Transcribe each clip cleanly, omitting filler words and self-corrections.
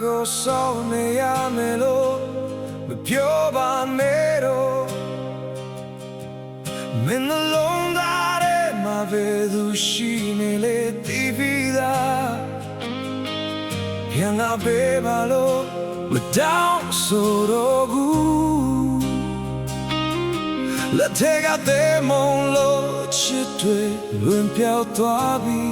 ကိုစောင့်နေရမယ်လို့မပြောပါနဲ့တော့မင်းနှလုံးသားထဲမှာဘယ်သူရှိနေလဲသိပြီးသားပြန်လာပေးပါလို့မတောင်းဆိုတော့ဘူးလက်ထက်ကတဲ့မုံလို့ချစ်တွေလွင်ပြောက်သွားပြီ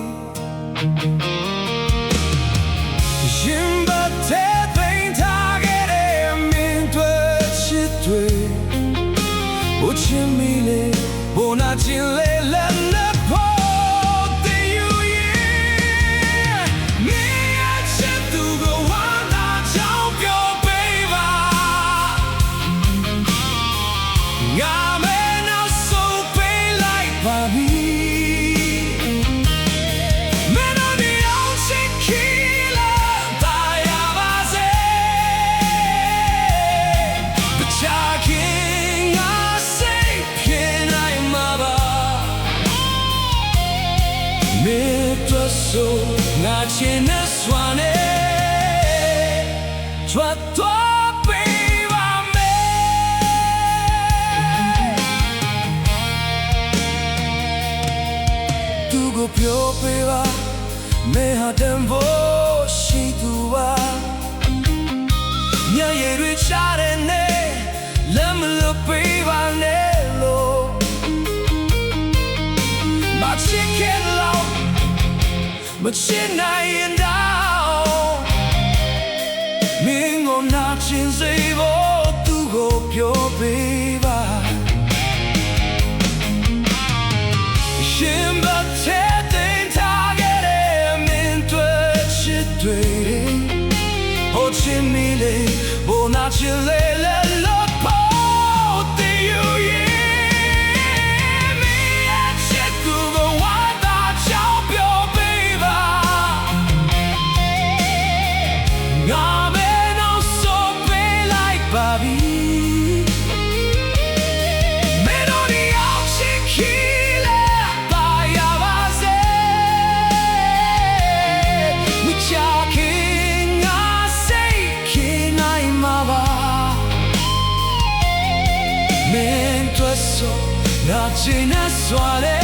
ရင်ပတ်တဲ့သိမ်းထားခဲ့တဲ့မင်းတို့ချစ်တွေဘုချင်မီလေဘုနာချင်လေလက်နဲ့ဖို့တဲ့ယူရဲ့မင်းအချစ်သူကဝမ်းသာချောင်းပြောပေးပါငါမဲနောက်ဆုံးပေးလိုက်ပါပြီဆိုငါချင်တဲ့စွာနဲ့ထွက်သွားပေးပါမယ်သူကိုပြောပေးပါမဲဟာတန်ဖို့ရှိသူပါညရဲ့တွေချတဲ့နဲ့လက်မလွတ်ပေးပါနဲ့လို့မချစ်ခဲ့လို့မချစ်နိုင်ရင်တော့မင်းကိုနာကျင်စေဖို့သူကိုပြောပေးပါရှင်ဘတ်တဲ့တင်ထားခဲ့တဲ့မင်းတို့ချစ်တွေဟိုချင်မီလေဘိုနာချင်လေလို့ဖို့တဲ့ယူရဲ့ငါချင်တဲ့စွာနဲ့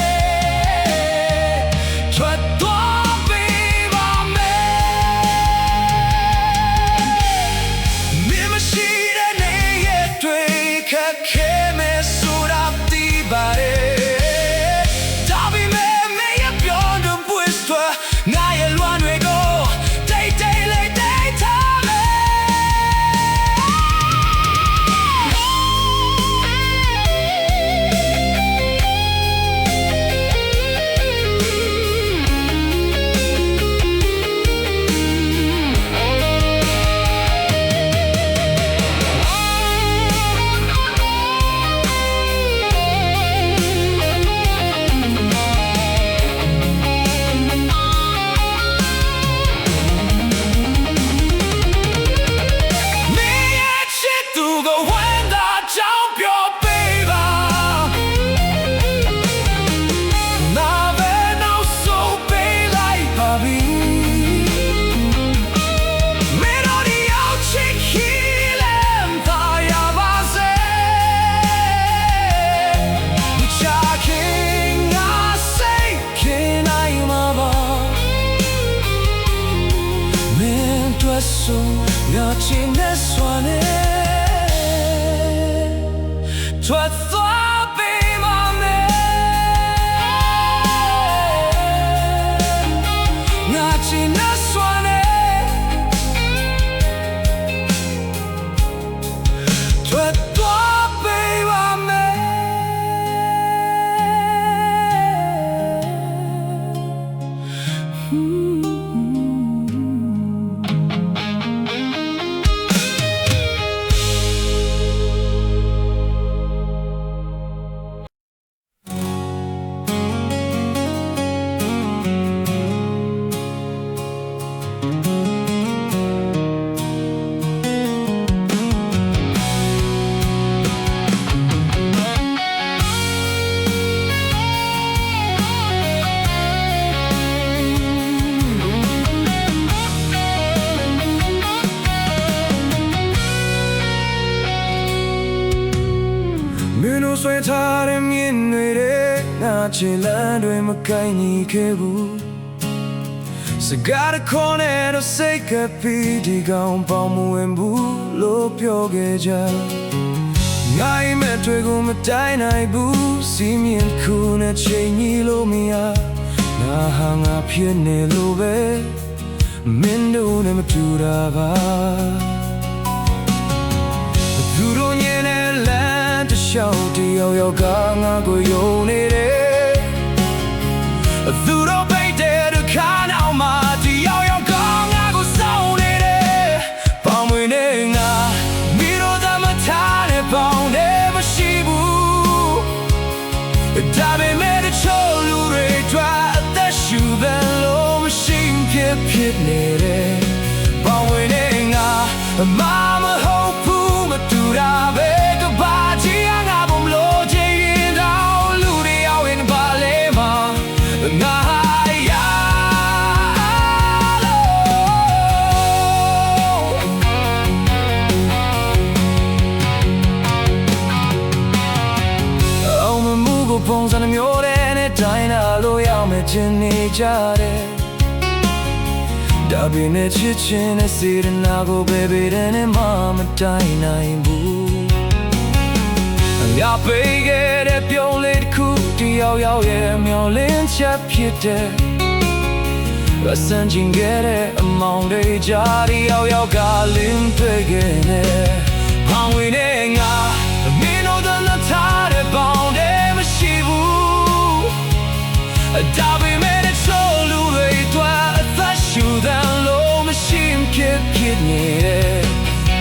ထွက်သွားပေးပါမယ်မင်းမရှိတဲ့နေရဲ့တွေ့ခက်ခဲမယ်ဆိုတာသိပါတယ်ဒါပေမဲ့မင်းရဲ့ပြောတဲ့ဘွေးစွာငါရဲ့လွမ်းတွေကိုတိတ်တိတ်လေးတိတ်ထားမယ်ငါချင်တဲ့စွာနဲ့ထွက်သွားပေးပါမယ်ငါချင်တဲ့စွာနဲ့ထွက်သွားပေးပါမယ် ဆွဲထားတဲ့မြင်တွေငါချင်လန်းတွေမကိုင်းညီခဲ့ဘူးစကားတစ်ခေါ်နဲ့တော့စိတ်ကပြီးဒီကောင်ပေါင်းမဝင်ဘူးလို့ပြောခဲ့ကြငါ့မဲ့တွေကိုမတိုင်းနိုင်ဘူးစီးမြင်ခုနဲ့ချိန်ကြီးလို့မရငါဟာငါဖြစ်နေလို့ပဲမင်းတို့နဲ့မတူတာပါသူတို့ညင်တဲ့လမ်းတစ်လျှောက်တယောက်ယောက်ကငါကိုယုံနေတယ်သူတို့ပိတ်တဲ့ခါနောက်မှာတယောက်ယောက်ကငါကိုစောင့်နေတယ်ပေါင်ဝင်နေငါမိတို့သမထားတဲ့ပေါင်နဲ့မရှိဘူးဒါပေမဲ့တချို့လူတွေတွေ့အသက်ရှူတယ်လို့မရှိဖြစ်နေတယ်ပေါင်ဝင်နေငါမဟုတ်ဘူးမတူတာပဲကဘာကြီးငါဘုံလို့ချင်ရင်တော့လူတွေရောက်ရင်ပါလေမငါပုံစံမျိုးနဲ့တိုင်းလာလို့ရမယ်ချင်နေကြတယ်ဒါပေမဲ့ချစ်ချင်တဲ့စေတနာကိုဘယ်နဲ့မှမတိုင်းနိုင်ဘူးငါပေးခဲ့တဲ့ပြုံးလေးတစ်ခုတယောက်ယောက်ရဲ့မျောလင်းချက်ဖြစ်တယ်စံကျင်ခဲ့တဲ့အမောင်တွေကြားတယောက်ယောက်ကလင်းတွေ့ခဲ့တယ်ပေါင်ဝင်နေငါမင်းတို့နဲ့ထားတဲ့ပေါင်ဒါပေမဲ့တချို့လူတွေတွေ့အသက်ရှူတယ်လို့မရှိဖြစ်နေတယ်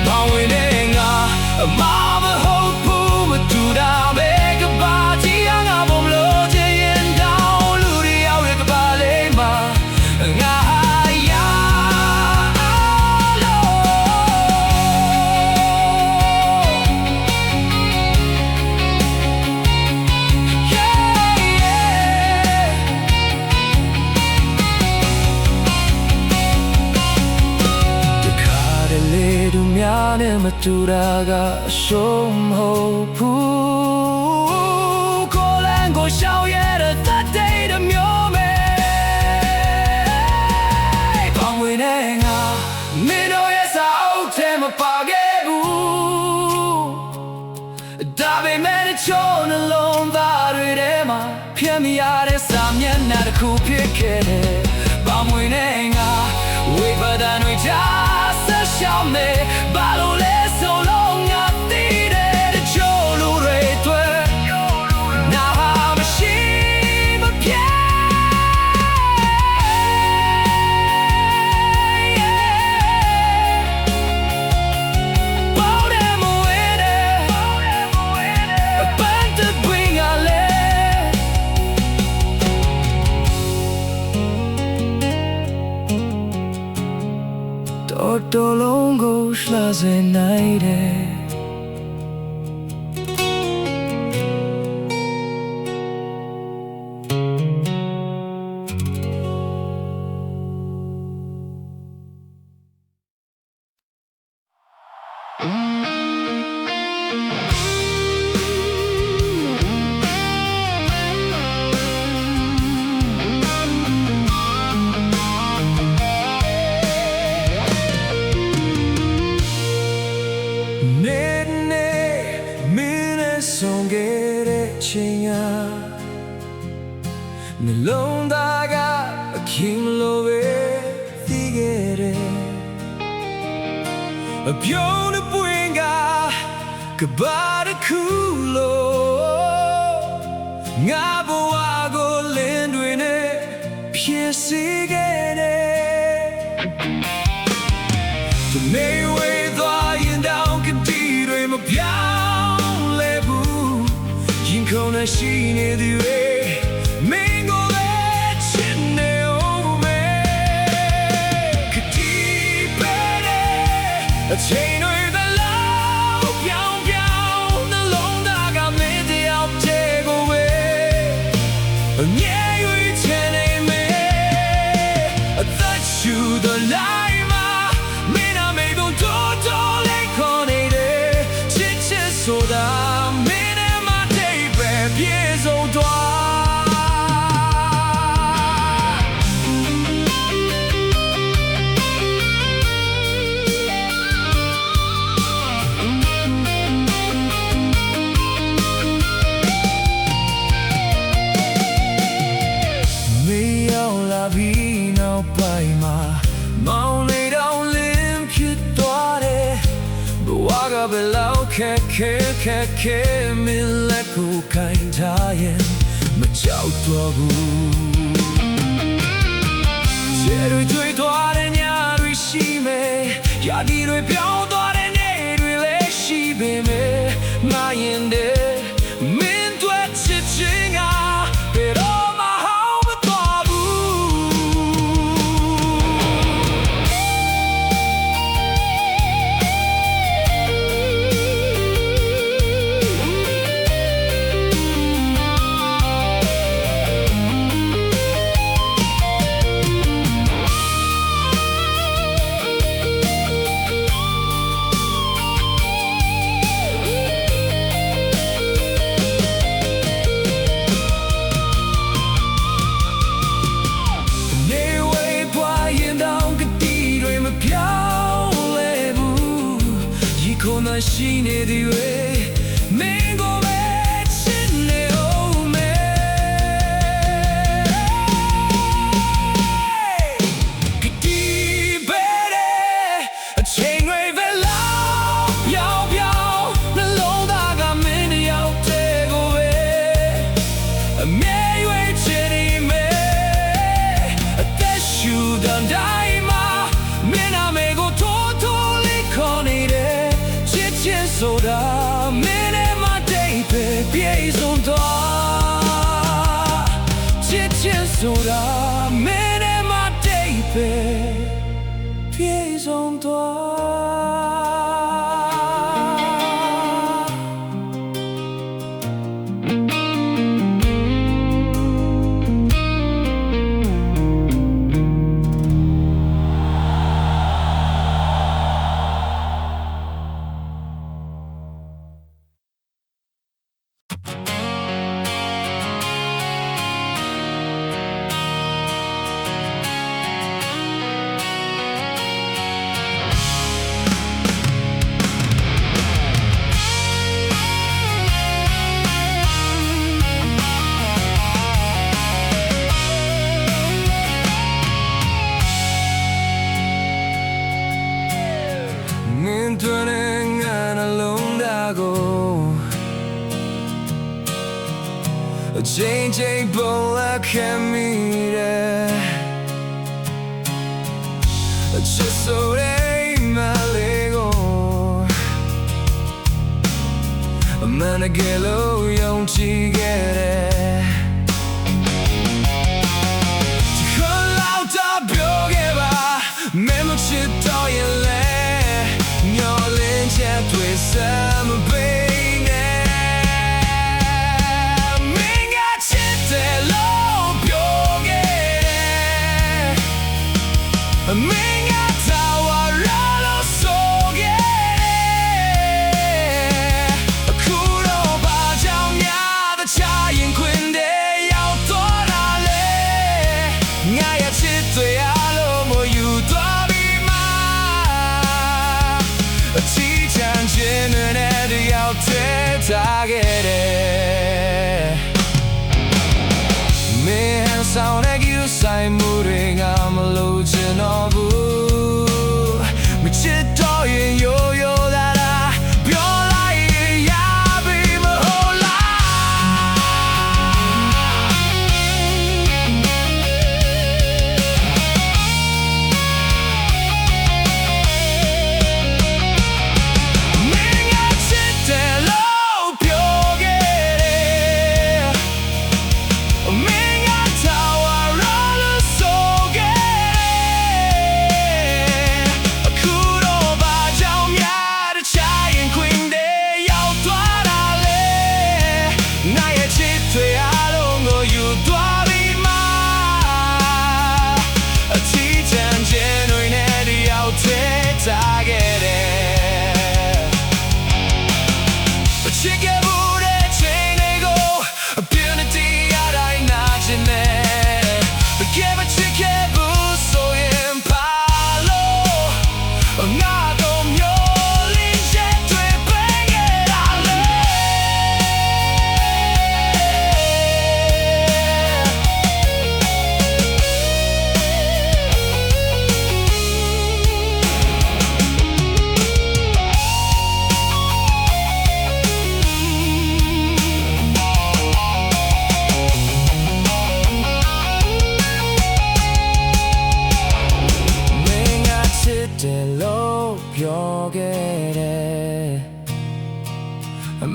ပေါင်ဝင်နေငါမဟုတ်ဘူးမတူတာပဲကဘာကြီးငါဘုံလို့ချင်ရင်တောင်းလူတွေရောက်ရကဘာလေးမှာငါနဲ့မတူတာကအရှုံးမဟုတ်ဘူးကိုလန်ကိုရှောင်ရတဲ့တတဲ့တမျိုးမဲပေါင်ဝင်နေငါမင်းတို့ရဲ့စာအုပ်ထဲမပါခဲ့ဘူးဒါပေမဲ့တချို့နှလုံးသားတွေထဲမှာဖြစ်မရတဲ့စာမျက်နှာတစ်ခုဖြစ်ခဲ့တယ်ပေါင်ဝင်နေငါဝိပဒံတွေချဆက်ရှောင်နေဘာလို့လဲဆိုလို့ငါသိတယ်တချို့လူတွေတွေ့နာမရှိမပြတ်ပေါတယ်မဝဲတယ်ပန်းတပွင့်ကလည်းတော်လုံးကိုလှစေနိုင်တယ်နှလုံးသားကအခင်လိုပဲသိခဲ့တယ်အပြုံးတစ်ပွင့်ကဘာတစ်ခုလို့ငါဘဝကိုလင်းတွေနဲ့ဖြစ်စေခဲ့တယ်ဒီနေ့ဝေးသွားရင်တောင်ကတိတွေမပြောင်းလဲဘူးရင်ခုန်နဲ့ရှိနေသူတွေအချိန်တွေဘယ်လောက်ပြောင်းနှလုံးသားကမင်းတယောက်တည်းကိုပဲအမြဲရွေးချယ်နေမယ် below ke min let ko kind time ma chao to bu je rui tui twa de nya rui shi me ya di rui pyaung twa de nei rui le shi be me ma yin de min twat chit chin a pero ma hao ma twa buရှိနေသည်ဝေမင်းကိုပဲချစ်နေအောင်မယ်ကတိပဲတဲ့အချိန်တွေပဲလောက်ရောက်ပြောင်းနှလုံးသားကမင်းတယောက်တည်းကိုပဲအမြဲရွေးချယ်နေမယ်အသက်ရှူတဲ့တိုင်းမှာမင်းနာမည်ကိုထိုးထိုးလေးခေါ်နေတယ်Soda, mene ma deipe, piezon toa. Chichen soda, mene ma deipe, piezon toa. Turning and alone dago JJ bola camire just so they malego managelo yong chi gere Kalau tak bioge ba memo chito yele Some pain Minga chite lo pyoge Minga tawa ralo soge Kuro ba jiao nya da cha yin kun de yao toa na le Nga ya chite ya lo mo yu toa bi ma Generate out target Me and sound like you say moving I'm losing all boo Me chit in yo that I pure like ya be my whole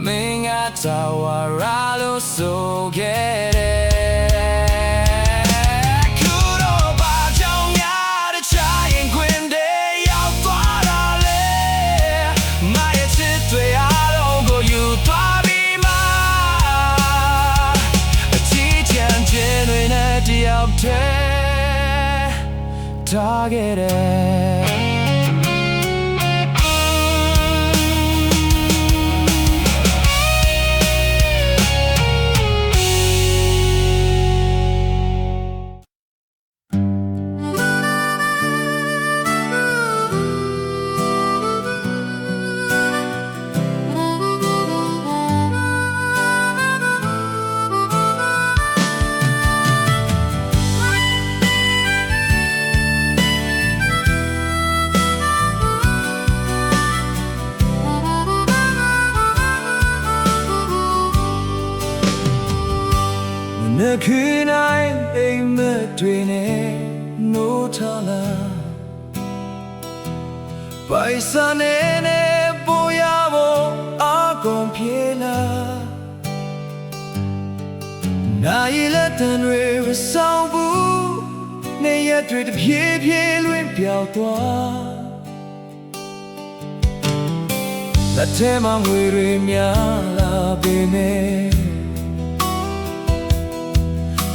မင်းကတာဝါရာလို့ဆိုခဲ့တယ်ခုတော့ဘာကြောင့်များတခြားရင်ခွင်တွေရောက်သွားတာလဲမရဲ့ချစ်တွေအားလုံးကိုယူသွားပြီးမှအချီးချမ်းခြင်းတွေနဲ့တယောက်တည်းထားခဲ့တယ်နှခေနိုင်အိမ်မက်တွေနဲ့နိုးထလာပိုင်စနေနဲ့ပေါ်ရဖို့အကုန်ပြေလာနိုင်လက်တန်တွေမဆောင်ဘူးနေရတွေတပြေးပြေးလွင်ပြောင်းသွားလက်ထဲမှာငွေတွေများလာပေမဲ့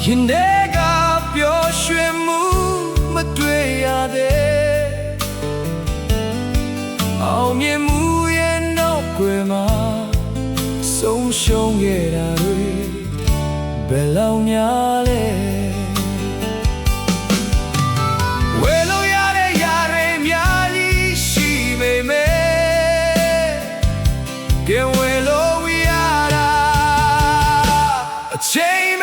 ရင်ထဲကပျော်ရွှင်မှုမတွေ့ရသေးအောင်မြင်မှုရဲ့နောက်ွယ်မှာဆုံးရှုံးခဲ့တာတွေဘယ်လောက်များလဲဝယ်လို့ရတဲ့ຢာတွေများကြီးရှိပေမဲ့ကဲဝယ်လို့ရတာအချိန်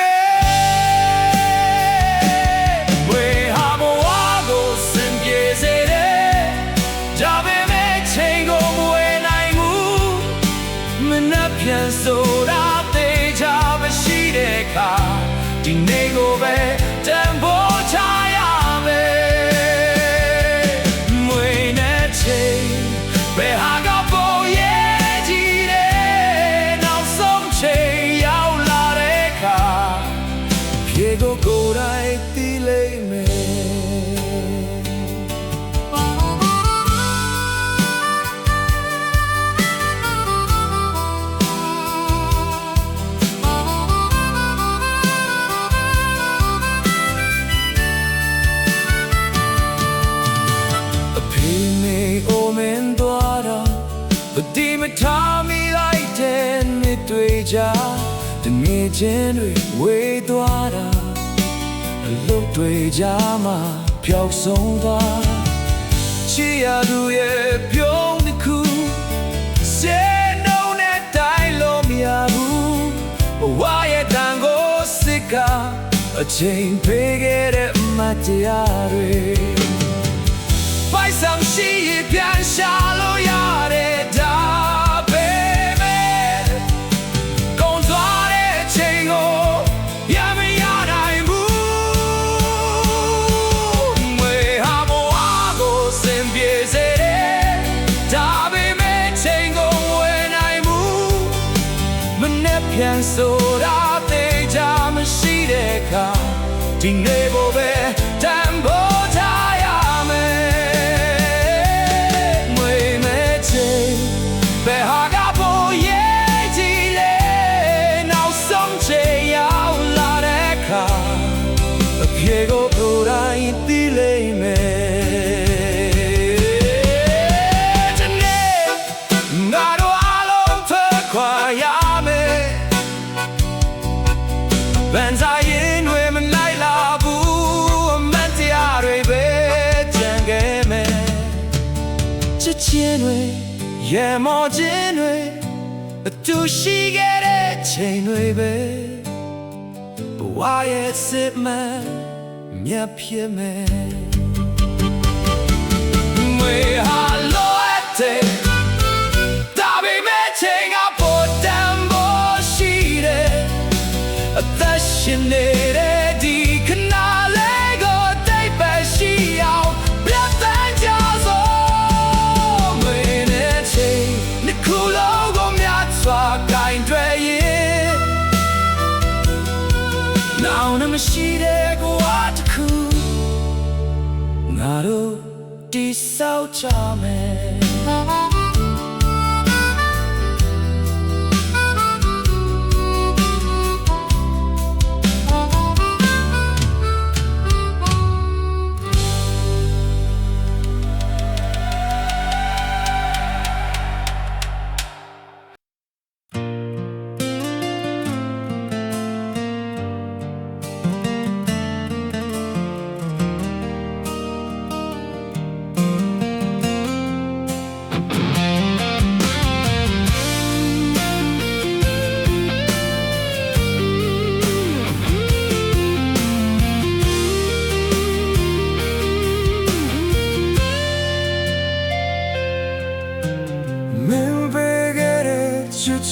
ပြန်ဆိုတာသိချမရှိတဲ့အခါဒီနေ့ကိုပဲတန်ဖိုးချရမယ်မွေနဲ့ချိန်ဘယ်ဟာကပိုရဲ့ကြီးတဲ့နောက်ဆုံးချိန်ရောက်လာတဲ့အခါပြေကိုကိုယ်တိုင်သိလိမ့်မယ်ဒီမထားမိလိုက်တဲ့နှစ်တွေကြားတငယ်ချင်းတွေဝေးသွားတာအလုပ်တွေကြားမှာပျောက်ဆုံးသွားချစ်ရသူရဲ့ပြုံးတစ်ခုစေနှုံးနဲ့တိုင်းလို့မရဘူးဘဝရဲ့တန်ကိုစစ်ကအချိန်ပေးခဲ့တဲ့အမတရားတွေပိုက်ဆံရှိရင်ပြန်ရှာလို့ရတဲ့ဒါပေမဲ့ကုန်သွားတဲ့ချိန်ကိုရမရနိုင်ဘူးငွေဟာဘဝကိုစင်ပြေစေတယ်ဒါပေမဲ့ချိန်ကိုဝယ်နိုင်ဘူးမနဲ့ပြန်ဆိုတာသိချမရှိတဲ့အခါဒီနေ့ဘပဲတန်ဖိုးထားရမယ်ဘယ်ဟာကပိုရဲ့ကြီးလဲနောက်ဆုံးချိန်ရောက်လာတဲ့အခါအပြေကိုကိုယ်တိုင်သိလိမ့်မယ်ဒီနေ့ငါတို့အားလုံးထွက်ခွာရမယ်ဗန်စာရင်တွေမလိုက်လာဘူးအမှန်တရားတွေပဲကြံခဲ့မယ်ချစ်ချင်းတွေရေမောခြင်းတွေအတူရှိခဲ့တဲ့ချိန်တွေပဲဘဝရဲ့စစ်မှန်မြတ်ဖြစ်မယ်ငွေဟာလိုအပ်တယ်ဒါပေမဲ့ချိန်ကပေါ်တန်ဖို့ရှိတယ်အသက်ရှင်နေတဲ့ဒီခဏလေးကိုတိတ်ပဲရှိအောင်ပြတ်တန်းကြစို့ငွေနဲ့ချိန်နှစ်ခုလုံးကိုမြတ်စွာ နဲ့မရှိတဲ့ကွာတခုငါတို့တိဆောက်ကြမယ်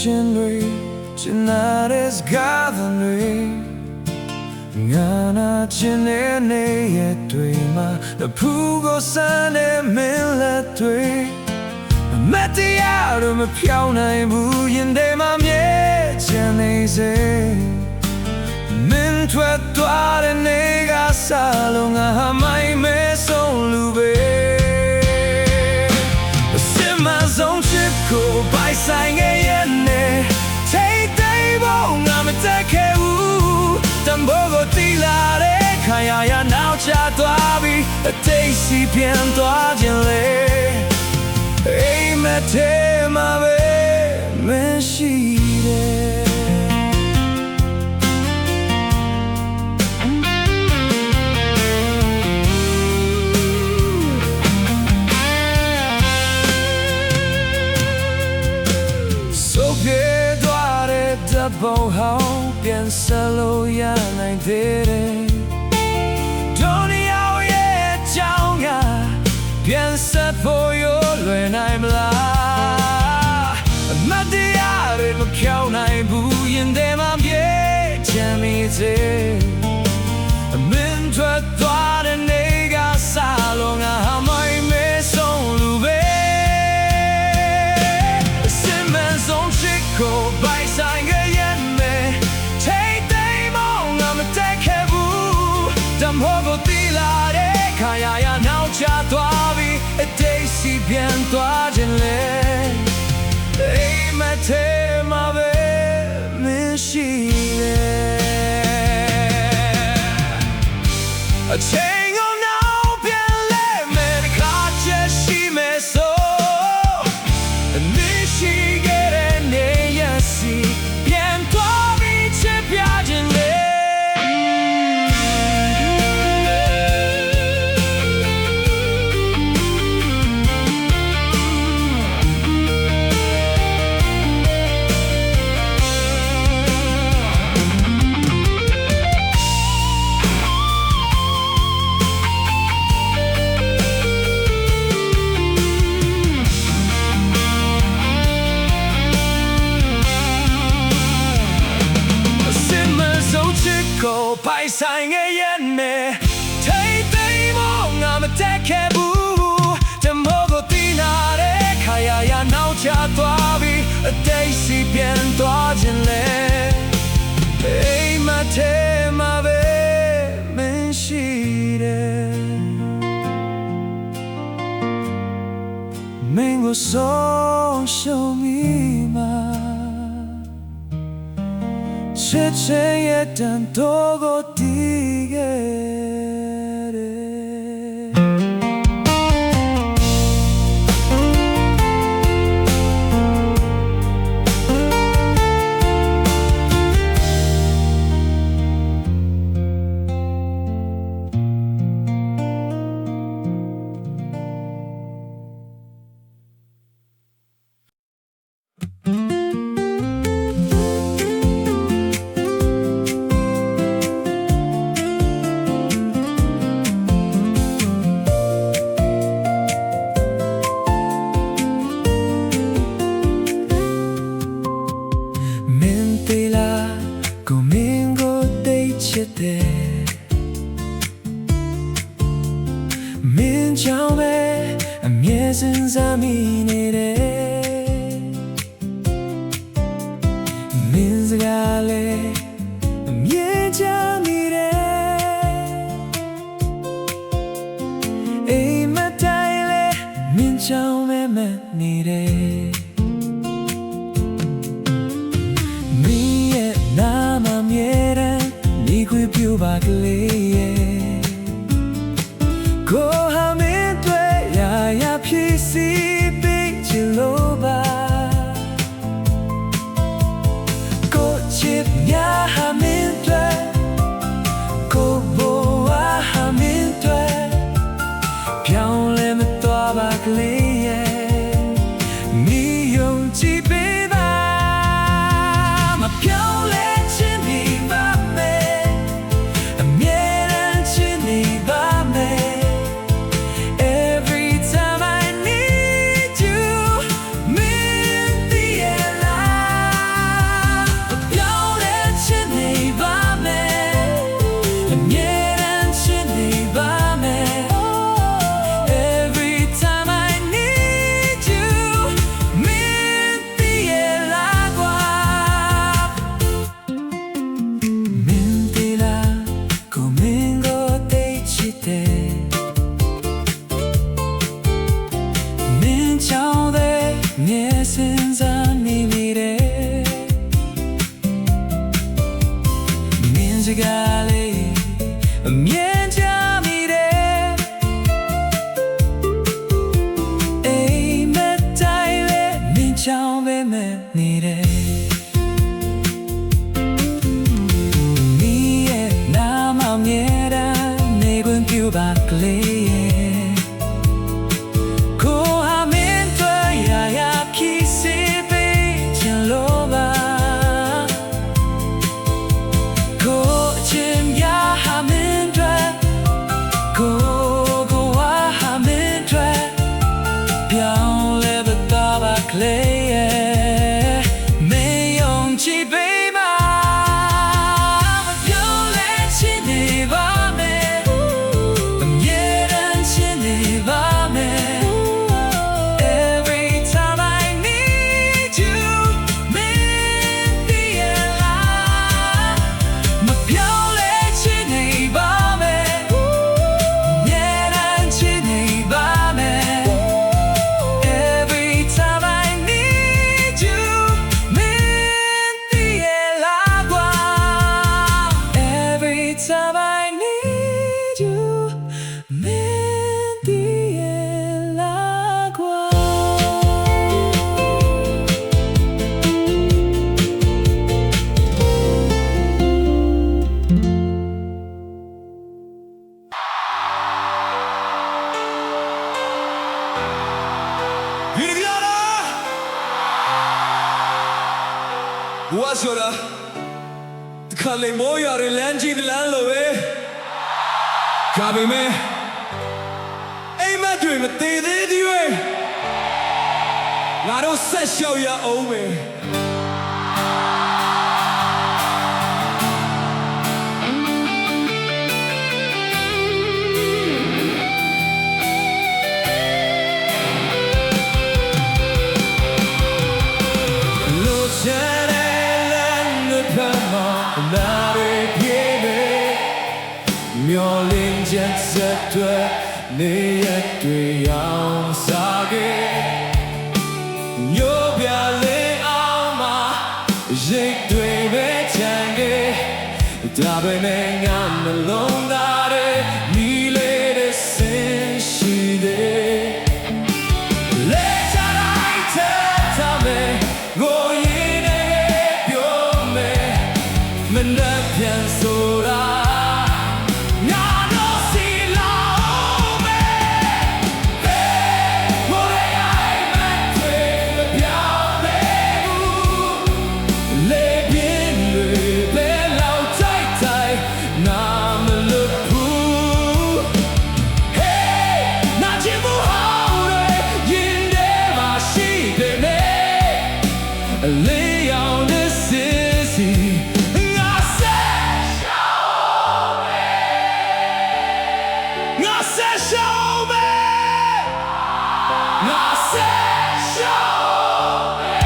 ချင်တွေချင်နာတဲ့စကားတွေငါနာချင်တဲ့နေရတွေမှာတဖူးကိုစမ်းတဲ့မင်းလက်တွေမတရားတော့မဖြောင်းနိုင်ဘူးရင်ထဲမှာမြဲချင်နေစေမင်းထွက်သွားတဲ့နေကစားလို့ငါမိုင်းမဲဆုံးလူပဲစင်မဆုံးချစ်ကိုပိုင်ဆိုင်ခဲ့ရဲ့တက်ခဲ့ဦးတံဘောကိုတီလာတဲ့ခါရနောက်ချသွားပြီးအတိတ်စီပြန်သွားခြင်းလေအိမ်မထဲမှာပဲမရှိတယ်ဆိုပြေသွားတဲ့တဘောဟောင်းပြန်ဆက်လို့ရနိုင်သေးတယ်ဒုနီယာရဲ့အကြောင်းကပြန်ဆက်ဖို့ရလွယ်နိုင်မလားမတရားတွေမဖြောင်းနိုင်ဘူးရင်ထဲမှာပြေချမ်းမိစေမင်းထွက်သွားတဲ့နေကစားလို့ငါမိုင်းမဲဆုံးလူပဲစင်မဆုံးချစ်ကိုပိုင်ဆိုင်ခဲ့ရဲ့ဟောကိုတီလာတဲ့ခါရနောက်ချသွားပြီးအတိတ်စီပြန်သွားခြင်းလေအိမ်မထဲမှာပဲမရှိတယ်အချိန်ကိုနောက်ပြန်လဲမယ်ခါချက်ရှိမယ်ဆိုမရှိခဲ့တဲ့နေရစီပြန်သွားပြီးချစ်ပြခြင်းလေကိုပိုင်ဆိုင်ခဲ့ရဲ့နဲ့ထိတ်သိမ်းဖို့ငါမတက်ခဲ့ဘူးတမိုးကိုတီးနာတဲ့ခါရနောက်ချသွားပြီးအတိတ်စီပြန်သွားခြင်းလေအိမ်မထဲမှာပဲမရှိတယ်မင်းကိုဆုံးရှုံးမိမှာချစ်ချင်ရဲ့တန်တော့ကိုတည်ခဲ့တယ်မင်းကြောင့်ပဲအမြဲစဉ်းစားမိနေတယ်မင်းစကားလည်းအမြဲချမိတ နေတယ်မင်းရဲ့နာမမြဲတဲ့နေခွေပြူပါကလေးရဲ့ကိုဟာမင်းတွေ့ရဖြစ်စီပေးချင်လို့ပါကိုချစ်ညာဟာမင်းတွေ့ကိုဘိုးဟာမင်းတွေ့ပြောင်းလဲမသွားပါကလေးရဲ့မိယုံကြည်ပေးပါမပြောင်းလဲခြင်းနေပါမယ်အမြဲတမ်းခြင်းနေပါမယ် Every time I need you မင်းသိရဲ့လားမပြောင်းလဲခြင်းနေပါမယ်အမြဲတမ်းခြင်းနေပါမယ် Every time I need you မင်းသိရဲ့လားကွာမင်းသိလားကိုမင်းကိုသိချစ်တယ်မင်းချောင်းတဲ့မျက်စင်စားနေမိတယ်မင်းစကားလေးအမြဲကြမိတယ်အိမ်မက်တိုင်းပဲမင်းချောင်းပဲမနေတယ်မင်းရဲ့နာမမြဲတမ်းနေခွင့်ပြုပါကလေးရဲ့ကိုဟာမင်းတွေ့ရဖြစ်စီပေးချင်လို့ပါကိုချင်ရဟာမင်းတွေ့ကိုဟာမင်းတွေ့ပြောင်းလဲသွားပါကလေးရဲ့မင်းယုံကြည်ပေးပါမပြောင်းလဲခြင်းနေပါမယ်အမြဲတမ်းခြင်းနေပါမယ် Every time I need you မင်းသိရဲ့လားမပြောင်းလဲခြင်းနေပါမယ်အမြဲတမ်းခြင်းနေပါမယ် Every time I need you မင်းသိရဲ့လားကွာ Every time I need you မင်းသိရဲ့လားကွာ Viviana! What's your The Kale Moya Lanji the Landlowe Kabi me Hey, my dream, they did you. I don't say show ya over. Lay on the sissy. I said, show me. I said, show me. I said, show me.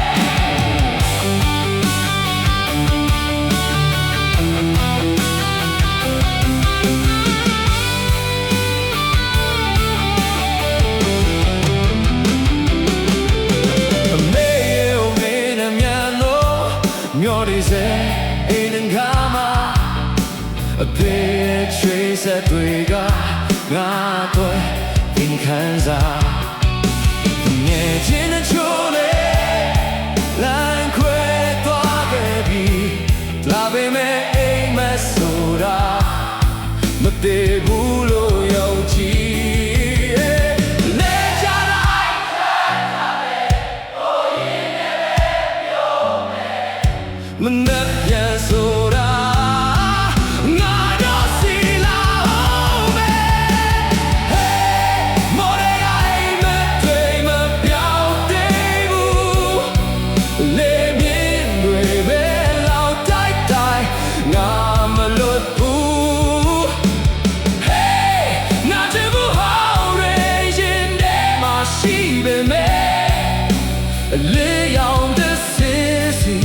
တွေစေအိမ်ငါမှာအဖေချွေးဆက်တွေကငါတို့သင်ခံစားငယ်ချင်းတဲ့ချိုးလေလမ်းခွဲသွားခဲ့ပြီလာပေမဲ့အိမ်မဆိုတာမတည်ဘူးလို့ယုံကြည်မနဲ့ပြန်ဆိုတာငါတို့စီလာအောင်ပဲ Hey မော်ရအိမ်မတွေ့မပြောင်းသေးဘူးလေမြင်တွေပဲလောက်တိုက်တိုက်ငါမလွတ်ဘူး Hey ငါချစ်ဖို့ဟောင်းရရင်ထဲမှာရှိပေမဲ့လေရောင်တဲ့စစ်စီ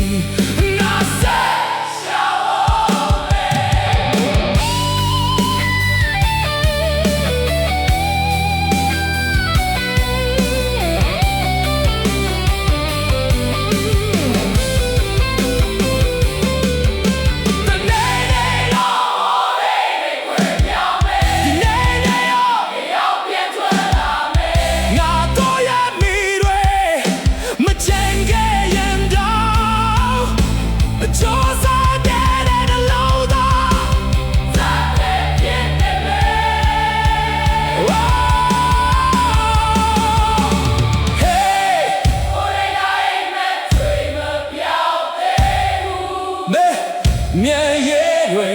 မြဲရဲတွေ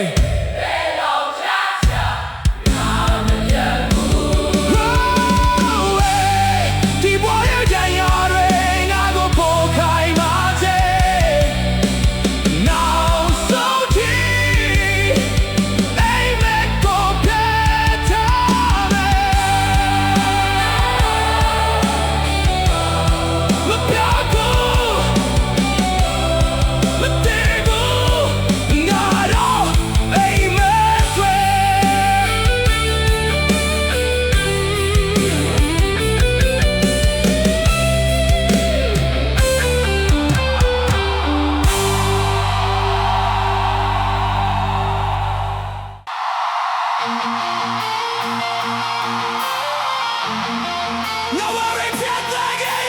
ဘယ်တော့ချာငါမမြတ်ဘူးဒီဘဝရဲ့ကြံရတွေငါကိုပို့ခိုင်းပါစေနောက်ဆုံးထိအိမ်မက်ကိုပြတ်ထားမယ်မပြောက်ဘူးမတည်Nobody feels like it,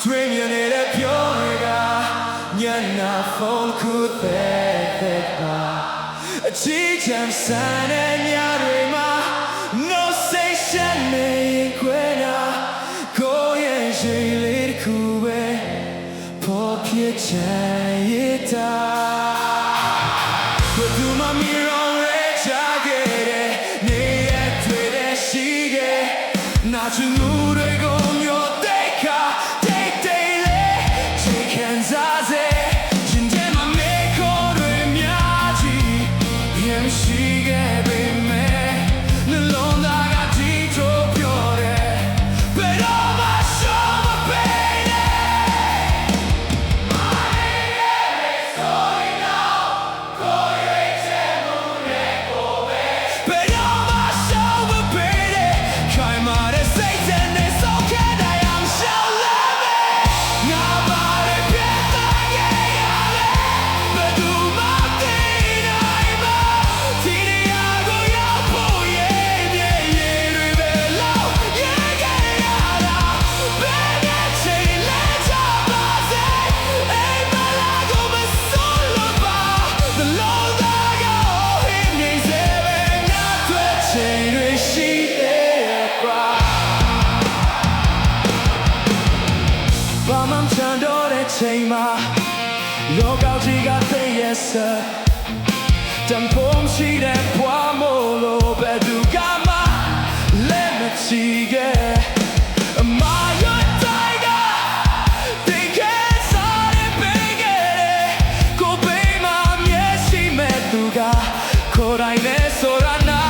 Dream you need a pure You're not full could be a cheat and sign and yarima no station in Quena go yeah she lit kube pop your chayita but do my mirror red jacket nee twede shige not you know they go your dekaချိန်မှာလောကကြီးကသိရဲ့စတန်ဖိုးရှိတဲ့ဘဝမို့လို့ဘယ်သူကမှလက်မချီခဲ့အမရွတ်တိုင်းကတင်ခဲ့စားတဲ့ပေးခဲ့တဲ့ကိုပေးမှမျက်ရှိမဲ့သူကကိုယ်တိုင်နဲ့ဆိုတာနာ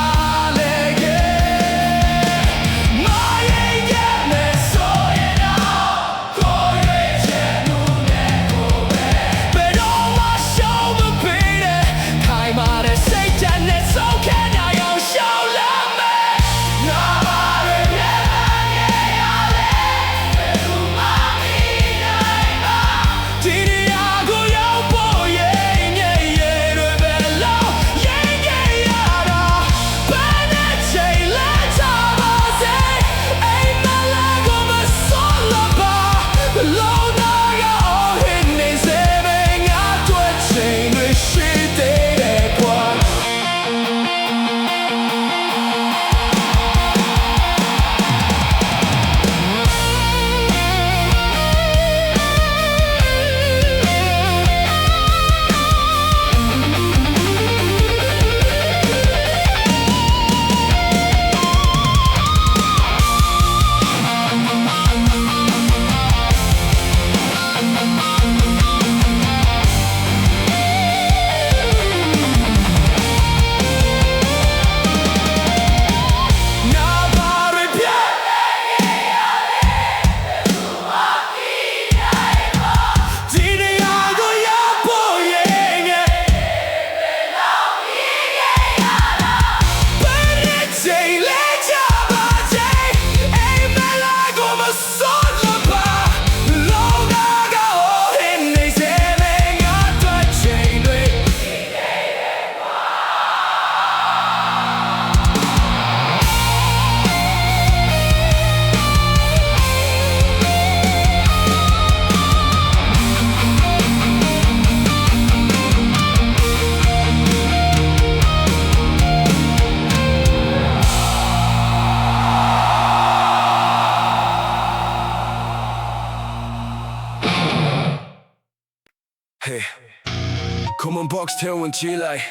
box ထဲဝင်ချလိုက်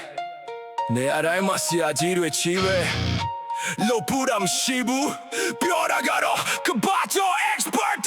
နေအတိုင်းမှာဆရာကြီးတွေချီးပဲလို့ပူတာမရှိဘူးပြောတာကတော့ကဘာကျော် expert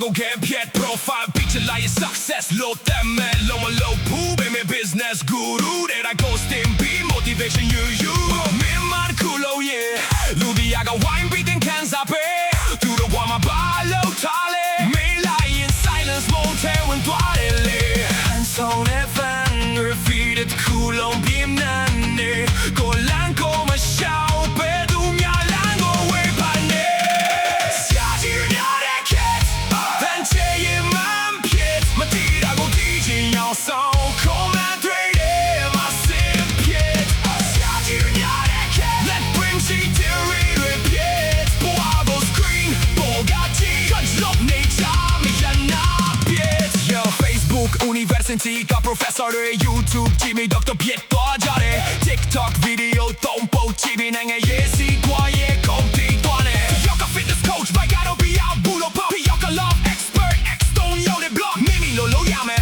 Go get Piet profile picture like success load them man low my low pool be me business guru that I go steam be motivation you me man cool oh yeah Ludia got wine beating cans up to the one my balo tale me lie in silence won't tell when dwale and so never feed it cool on beam nane go lang go my show be do nya lang go way pane sia ji nya de cat song come and trade it my simpiet let bring she to repeat Boago screen Bogati Cause love nature me jana piet Yo Facebook University ka professor YouTube Jimmy Dr. Piet to jare TikTok video tompo Jimmy nanga yesi kwa ye konti twane Yoka fitness coach by gotta be out bulo pop Yoka love expert X don't yo de blog Mimi lolo yame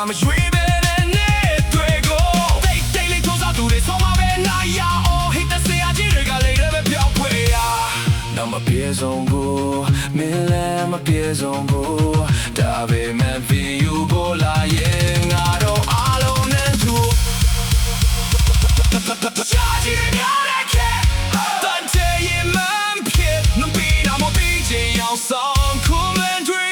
I'm dreaming and it twego They daily toes out to this on my bed now yeah oh hit the say I did got later be pure way now my peers on go me let my peers on go da be man view go la yeah I don't alone and to charge it out I can't don't tell you man pit no be na mo DJ on song come and dream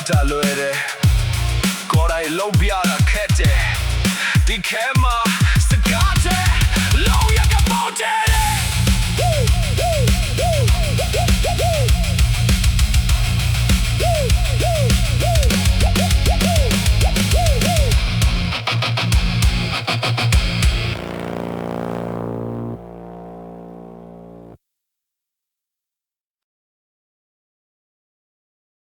ta luere Kora I low biara kete Di kem